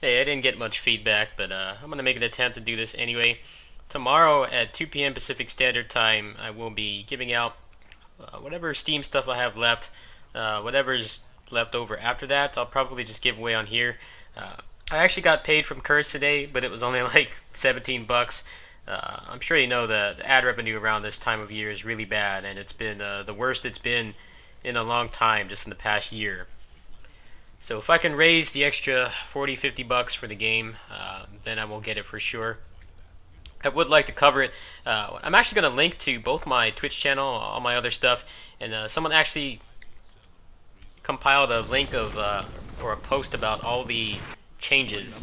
Hey, I didn't get much feedback, but I'm going to make an attempt to do this anyway. Tomorrow at 2 p.m. Pacific Standard Time, I will be giving out whatever Steam stuff I have left. Whatever's left over after that, I'll probably just give away on here. I actually got paid from Curse today, but it was only like 17 bucks. I'm sure you know the ad revenue around this time of year is really bad, and it's been the worst it's been in a long time, just in the past year. So if I can raise the extra 40, 50 bucks for the game, then I will get it for sure. I would like to cover it. I'm actually going to link to both my Twitch channel, all my other stuff, and someone actually compiled a link of or a post about all the changes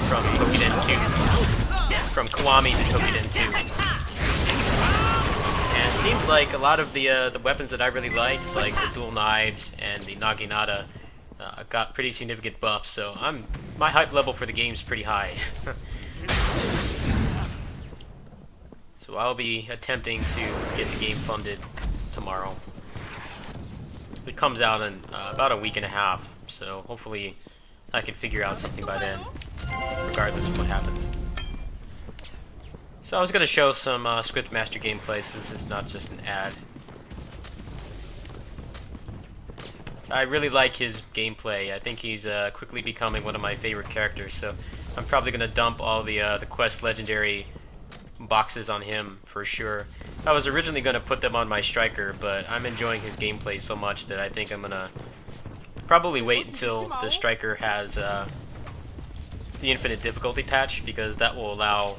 from Toukiden 2, from Kiwami to Toukiden 2. And it seems like a lot of the weapons that I really liked, like the dual knives and the naginata, got pretty significant buffs. So my hype level for the game is pretty high. So I'll be attempting to get the game funded tomorrow. It comes out in about a week and a half, so hopefully I can figure out something by then, regardless of what happens. So I was going to show some Swiftmaster gameplay, so this is not just an ad. I really like his gameplay. I think he's quickly becoming one of my favorite characters, so I'm probably going to dump all the Quest Legendary boxes on him for sure. I was originally going to put them on my striker, but I'm enjoying his gameplay so much that I think I'm going to probably wait until the striker has the infinite difficulty patch, because that will allow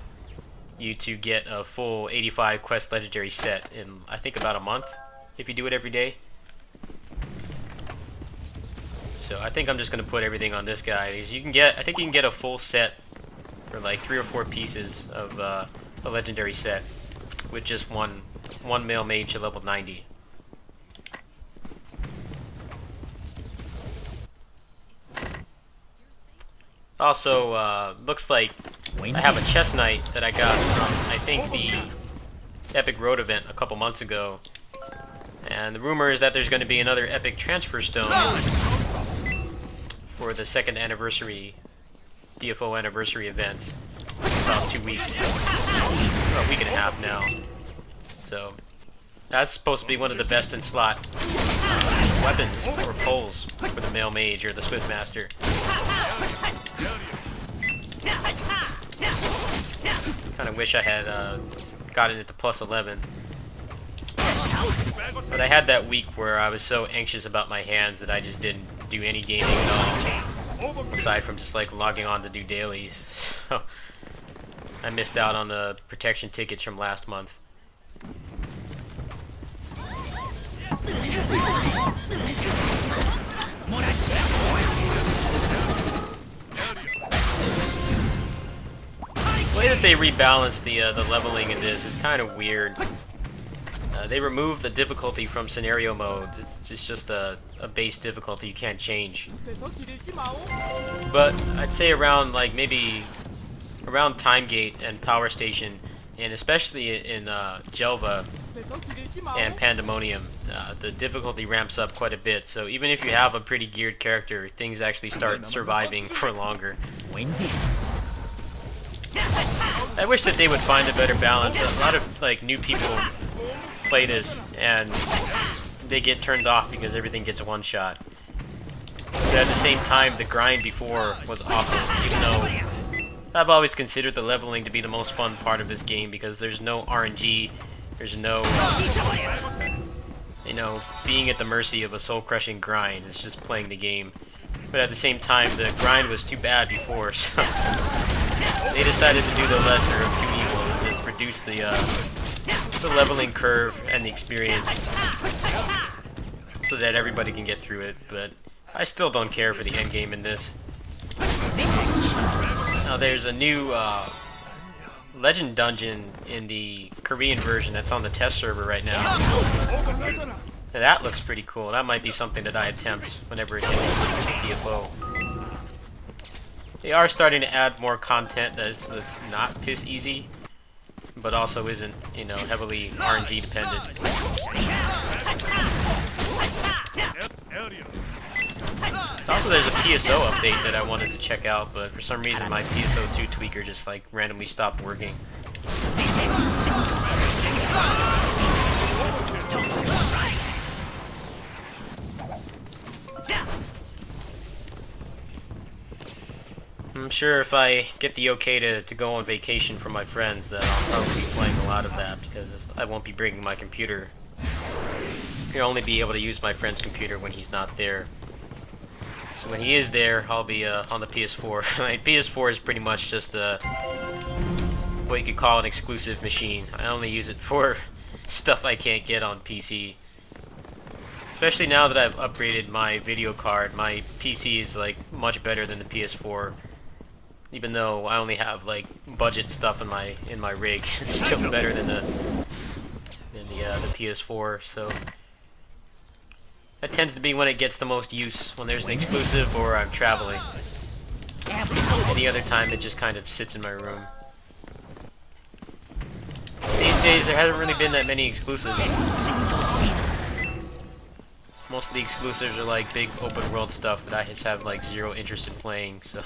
you to get a full 85 Quest Legendary set in, I think, about a month if you do it every day. So I think I'm just going to put everything on this guy. Because you can get, I think you can get a full set for like 3 or 4 pieces of a legendary set with just one male mage at level 90. Also, looks like I have a chest knight that I got from, I think, the Epic Road event a couple months ago. And the rumor is that there's going to be another Epic Transfer Stone for the 2nd anniversary, DFO anniversary event. About 2 weeks, or a week and a half now. So that's supposed to be one of the best in slot weapons or poles for the male mage or the Swiftmaster. Kind of wish I had gotten it to plus 11. But I had that week where I was so anxious about my hands that I just didn't do any gaming at all, aside from just like logging on to do dailies. So I missed out on the protection tickets from last month. The way that they rebalanced the leveling in this is kind of weird. They removed the difficulty from scenario mode. It's just a base difficulty you can't change. But I'd say around like maybe around Time Gate and Power Station, and especially in Jelva and Pandemonium, the difficulty ramps up quite a bit. So even if you have a pretty geared character, things actually start surviving for longer. I wish that they would find a better balance. A lot of like new people play this and they get turned off because everything gets one shot. But at the same time, the grind before was awful, even though I've always considered the leveling to be the most fun part of this game, because there's no RNG, there's no, being at the mercy of a soul-crushing grind. It's just playing the game. But at the same time, the grind was too bad before, so they decided to do the lesser of two evils and just reduce the leveling curve and the experience so that everybody can get through it. But I still don't care for the end game in this. Now there's a new legend dungeon in the Korean version that's on the test server right now. And that looks pretty cool. That might be something that I attempt whenever it hits DFO. They are starting to add more content that's not piss easy, but also isn't, heavily RNG dependent. Also, there's a PSO update that I wanted to check out, but for some reason my PSO2 tweaker just like randomly stopped working. I'm sure if I get the okay to go on vacation for my friends that I'll probably be playing a lot of that because I won't be bringing my computer. I'll only be able to use my friend's computer when he's not there. So when he is there, I'll be on the PS4. My PS4 is pretty much just what you could call an exclusive machine. I only use it for stuff I can't get on PC. Especially now that I've upgraded my video card, my PC is like much better than the PS4. Even though I only have like budget stuff in my rig, it's still better than the PS4. So that tends to be when it gets the most use, when there's an exclusive or I'm traveling. Any other time it just kind of sits in my room. These days there hasn't really been that many exclusives. Most of the exclusives are like big open world stuff that I just have like zero interest in playing, so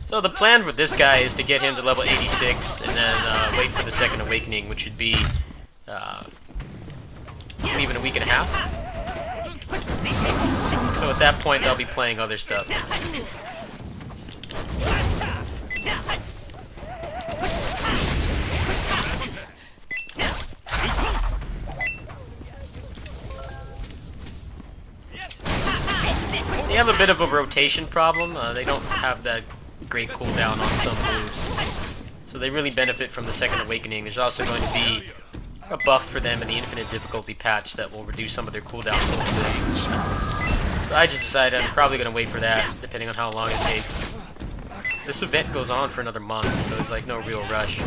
So the plan with this guy is to get him to level 86 and then wait for the second awakening, which would be even a week and a half. So at that point I'll be playing other stuff. They have a bit of a rotation problem. They don't have that great cooldown on some moves. So they really benefit from the second awakening. There's also going to be a buff for them in the infinite difficulty patch that will reduce some of their cooldowns a little bit. So I just decided I'm probably going to wait for that, depending on how long it takes. This event goes on for another month, so it's like no real rush.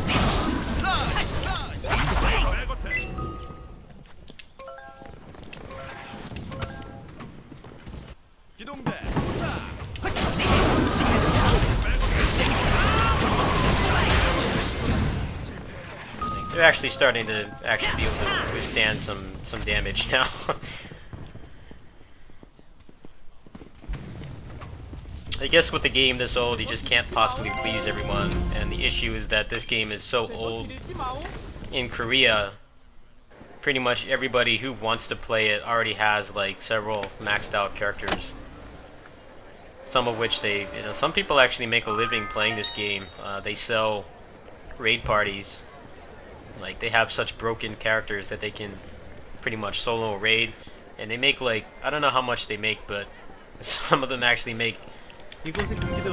They're actually starting to be able to withstand some damage now. I guess with the game this old, you just can't possibly please everyone, and the issue is that this game is so old. In Korea, pretty much everybody who wants to play it already has like several maxed out characters. Some of which some people actually make a living playing this game. They sell raid parties. Like, they have such broken characters that they can pretty much solo a raid, and they make like, I don't know how much they make, but some of them actually make a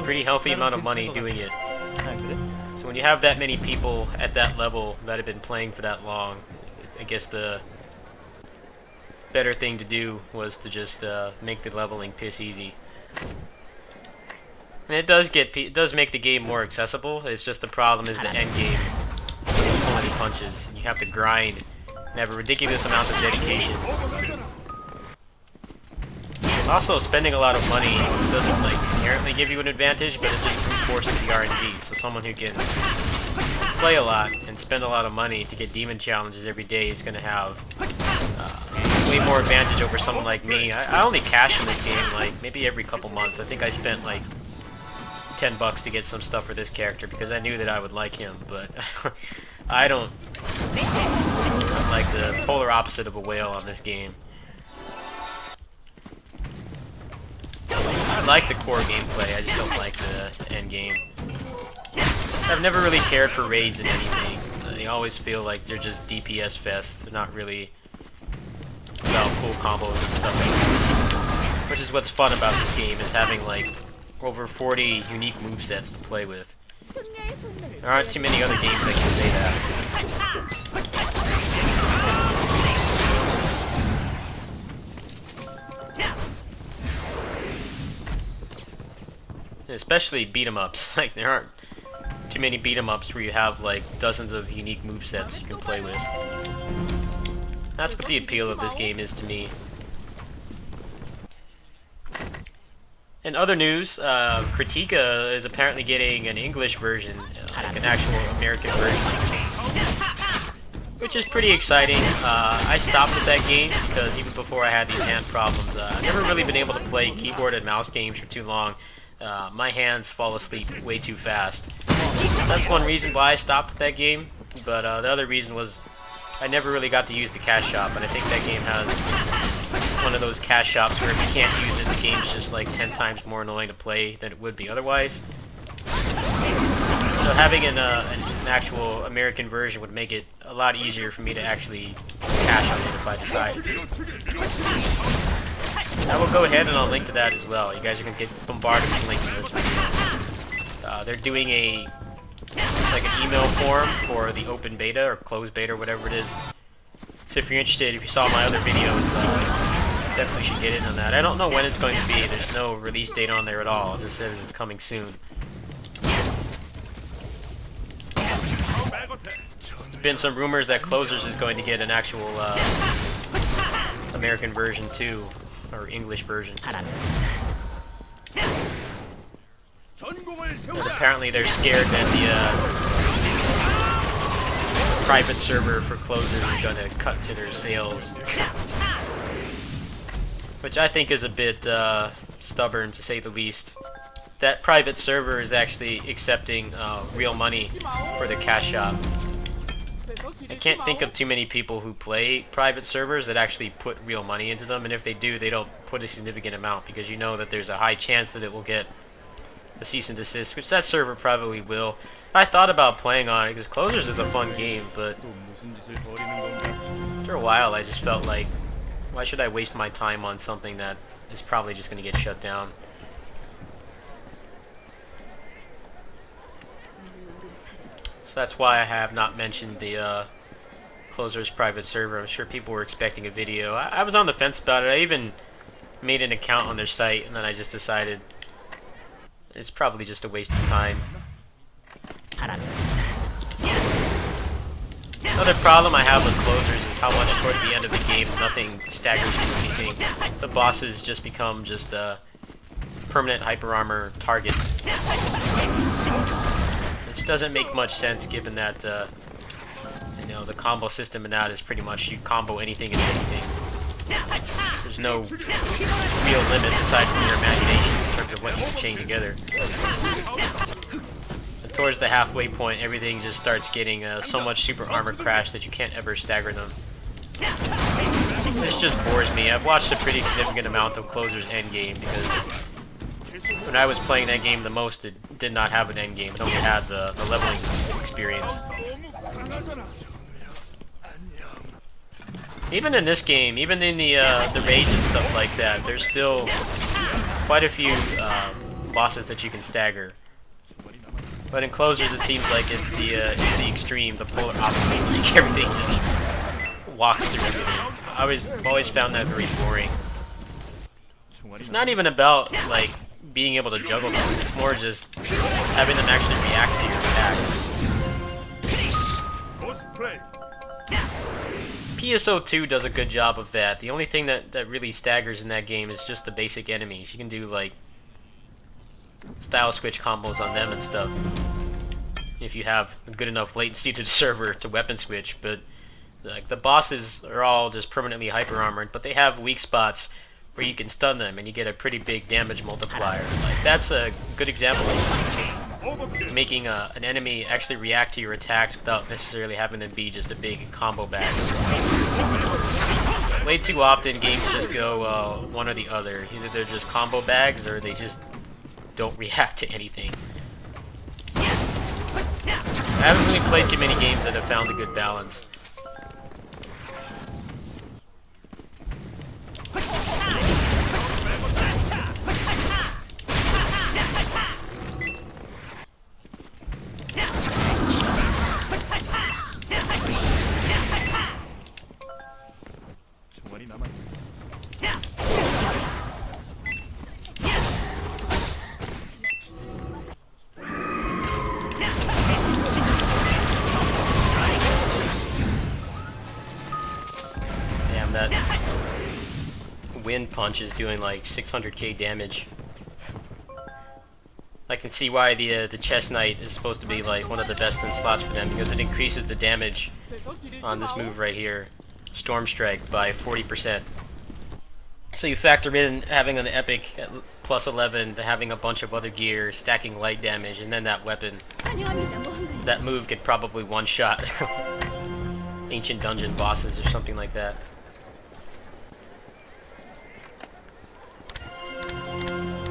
pretty healthy amount of money doing it. So when you have that many people at that level that have been playing for that long, I guess the better thing to do was to just make the leveling piss easy. And it does make the game more accessible. It's just the problem is the end game doesn't pull any punches. You have to grind and have a ridiculous amount of dedication. Also, spending a lot of money doesn't like inherently give you an advantage, but it just reinforces the RNG. So someone who can play a lot and spend a lot of money to get demon challenges every day is going to have way more advantage over someone like me. I only cash in this game like maybe every couple months. I think I spent like $10 to get some stuff for this character because I knew that I would like him, but I don't. I'm like the polar opposite of a whale on this game. I like the core gameplay, I just don't like the end game. I've never really cared for raids in anything. They always feel like they're just DPS fest. They're not really about cool combos and stuff like that. Which is what's fun about this game, is having like over 40 unique movesets to play with. There aren't too many other games that can say that. Especially beat-em-ups. Like, there aren't too many beat-em-ups where you have like dozens of unique movesets you can play with. That's what the appeal of this game is to me. In other news, Critica is apparently getting an English version, like an actual American version, which is pretty exciting. I stopped at that game because even before I had these hand problems, I've never really been able to play keyboard and mouse games for too long. My hands fall asleep way too fast. That's one reason why I stopped at that game, but the other reason was I never really got to use the cash shop, and I think that game has one of those cash shops where if you can't use it, the game's just like 10 times more annoying to play than it would be otherwise. So having an actual American version would make it a lot easier for me to actually cash on it if I decide. I will go ahead and I'll link to that as well. You guys are going to get bombarded with links in this video. They're doing like an email form for the open beta or closed beta or whatever it is. So if you're interested, if you saw my other videos, definitely should get in on that. I don't know when it's going to be. There's no release date on there at all. It just says it's coming soon. There's been some rumors that Closers is going to get an actual American version too, or English version. Because apparently they're scared that the private server for Closers is going to cut to their sales. Which I think is a bit stubborn, to say the least. That private server is actually accepting real money for the cash shop. I can't think of too many people who play private servers that actually put real money into them, and if they do, they don't put a significant amount, because you know that there's a high chance that it will get a cease and desist, which that server probably will. I thought about playing on it, because Closers is a fun game, but after a while I just felt like, why should I waste my time on something that is probably just going to get shut down? So that's why I have not mentioned the Closers private server. I'm sure people were expecting a video. I was on the fence about it. I even made an account on their site, and then I just decided it's probably just a waste of time. Another problem I have with Closers is how much towards the end of the game nothing staggers you anything. The bosses just become just permanent hyper armor targets. Which doesn't make much sense given that you know, the combo system in that is pretty much you combo anything and anything. There's no real limits aside from your imagination in terms of what you can chain together. Towards the halfway point, everything just starts getting so much super armor crash that you can't ever stagger them. This just bores me. I've watched a pretty significant amount of Closers endgame because when I was playing that game the most, it did not have an endgame. It only had the leveling experience. Even in this game, even in the raids and stuff like that, there's still quite a few bosses that you can stagger. But in Closers, it seems like it's the extreme, the polar opposite. Like everything just walks through everything. I've always found that very boring. It's not even about like being able to juggle them. It's more just having them actually react to your attacks. PSO2 does a good job of that. The only thing that really staggers in that game is just the basic enemies. You can do like style switch combos on them and stuff if you have good enough latency to the server to weapon switch, but like the bosses are all just permanently hyper armored, but they have weak spots where you can stun them and you get a pretty big damage multiplier. Like that's a good example of making an enemy actually react to your attacks without necessarily having them be just a big combo bag. Way too often games just go one or the other. Either they're just combo bags or they just don't react to anything. I haven't really played too many games that have found a good balance. That wind punch is doing like 600k damage. I can see why the Chess Knight is supposed to be like one of the best in slots for them, because it increases the damage on this move right here, Storm Strike, by 40%. So you factor in having an epic at plus 11 to having a bunch of other gear, stacking light damage, and then that weapon. That move could probably one-shot ancient dungeon bosses or something like that.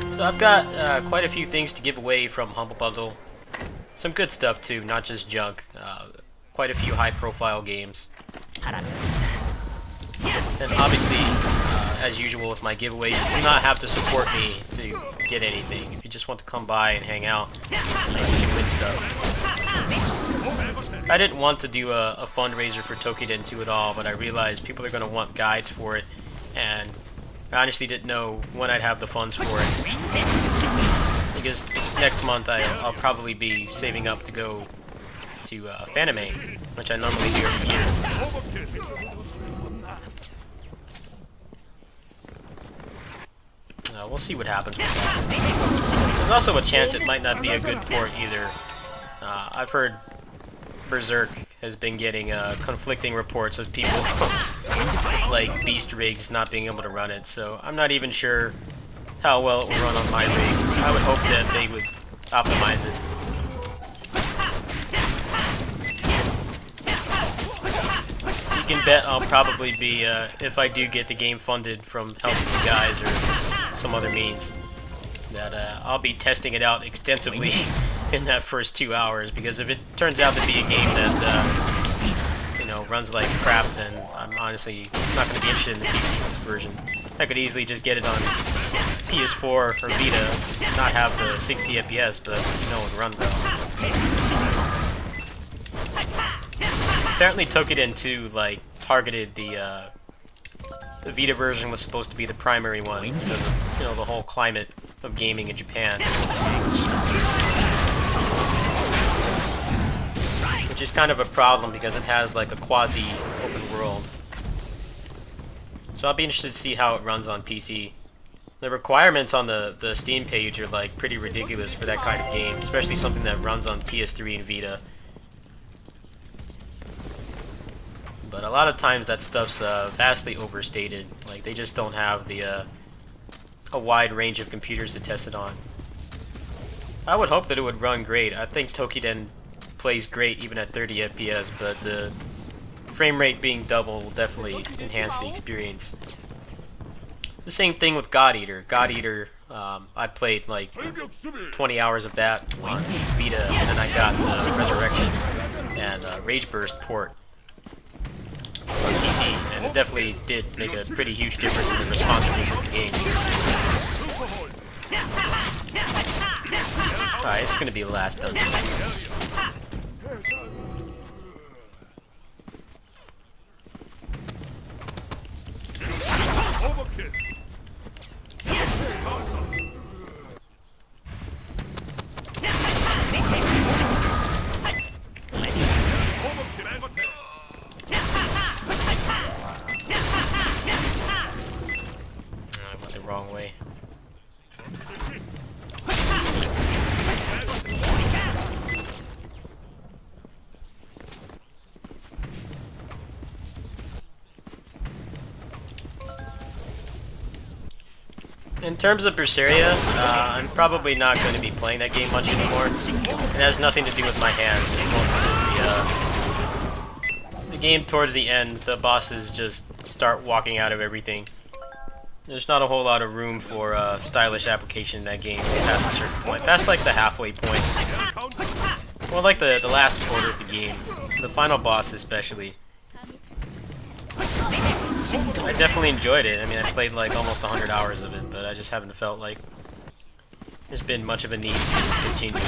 So I've got quite a few things to give away from Humble Bundle. Some good stuff too, not just junk. Quite a few high-profile games. And obviously, as usual with my giveaways, you do not have to support me to get anything. If you just want to come by and hang out, you can win stuff. I didn't want to do a fundraiser for Toukiden 2 at all, but I realized people are going to want guides for it, and I honestly didn't know when I'd have the funds for it. Because next month I'll probably be saving up to go to Fanime, which I normally do every year. We'll see what happens with that. There's also a chance it might not be a good port either. I've heard Berserk has been getting conflicting reports of people with like beast rigs not being able to run it, so I'm not even sure how well it will run on my rig. I would hope that they would optimize it. You can bet I'll probably be, if I do get the game funded from helping you guys or some other means, that I'll be testing it out extensively in that first 2 hours, because if it turns out to be a game that you know, runs like crap, then I'm honestly not going to be interested in the PC version. I could easily just get it on PS4 or Vita, not have the 60 FPS, but you know, it would run well. Apparently Toukiden 2 like targeted the Vita version was supposed to be the primary one because of, you know, the whole climate of gaming in Japan. Which is kind of a problem because it has like a quasi open world. So I'll be interested to see how it runs on PC. The requirements on the Steam page are like pretty ridiculous for that kind of game, especially something that runs on PS3 and Vita. But a lot of times that stuff's vastly overstated. Like, they just don't have the a wide range of computers to test it on. I would hope that it would run great. I think Toukiden plays great even at 30 FPS, but the frame rate being double will definitely enhance the experience. The same thing with God Eater. God Eater, I played like 20 hours of that on Vita, and then I got Resurrection and Rage Burst port on PC, and it definitely did make a pretty huge difference in the responsiveness of the game. Alright, it's gonna be the last dungeon. I went the wrong way. In terms of Berseria, I'm probably not going to be playing that game much anymore. It has nothing to do with my hands. It's mostly just the game towards the end. The bosses just start walking out of everything. There's not a whole lot of room for stylish application in that game past a certain point. Past like the halfway point. Well, like the last quarter of the game. The final boss especially. I definitely enjoyed it. I mean, I played like almost 100 hours of it, but I just haven't felt like there's been much of a need to continue.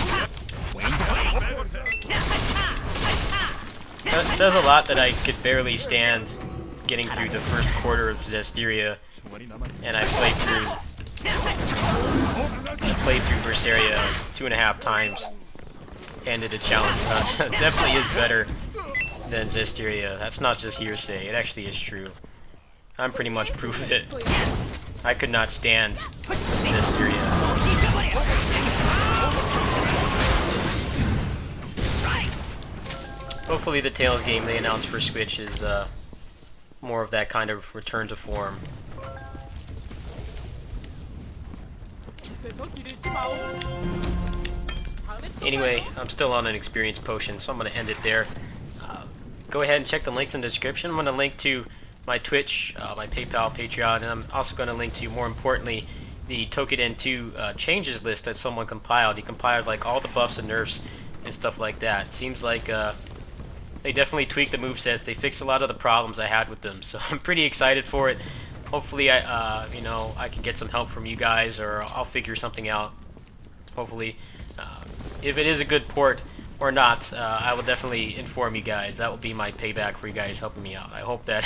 It says a lot that I could barely stand getting through the first quarter of Zestiria, and I played through Berseria 2.5 times, ended a challenge. It definitely is better than Zestiria. That's not just hearsay, it actually is true. I'm pretty much proof of it. I could not stand Zestiria. hopefully the Tales game they announced for Switch is more of that kind of return to form. Anyway, I'm still on an experience potion, so I'm going to end it there. Go ahead and check the links in the description. I'm going to link to my Twitch, my PayPal, Patreon, and I'm also going to link to, more importantly, the Toukiden 2 changes list that someone compiled. He compiled like all the buffs and nerfs and stuff like that. Seems like they definitely tweaked the movesets. They fixed a lot of the problems I had with them, so I'm pretty excited for it. Hopefully, you know, I can get some help from you guys, or I'll figure something out. Hopefully, if it is a good port or not, I will definitely inform you guys. That will be my payback for you guys helping me out. I hope that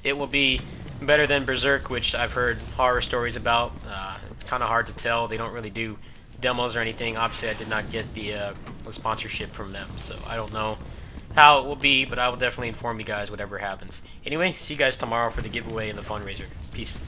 it will be better than Berserk, which I've heard horror stories about. It's kind of hard to tell. They don't really do demos or anything. Obviously, I did not get the sponsorship from them, so I don't know how it will be, but I will definitely inform you guys whatever happens. Anyway, see you guys tomorrow for the giveaway and the fundraiser. Peace.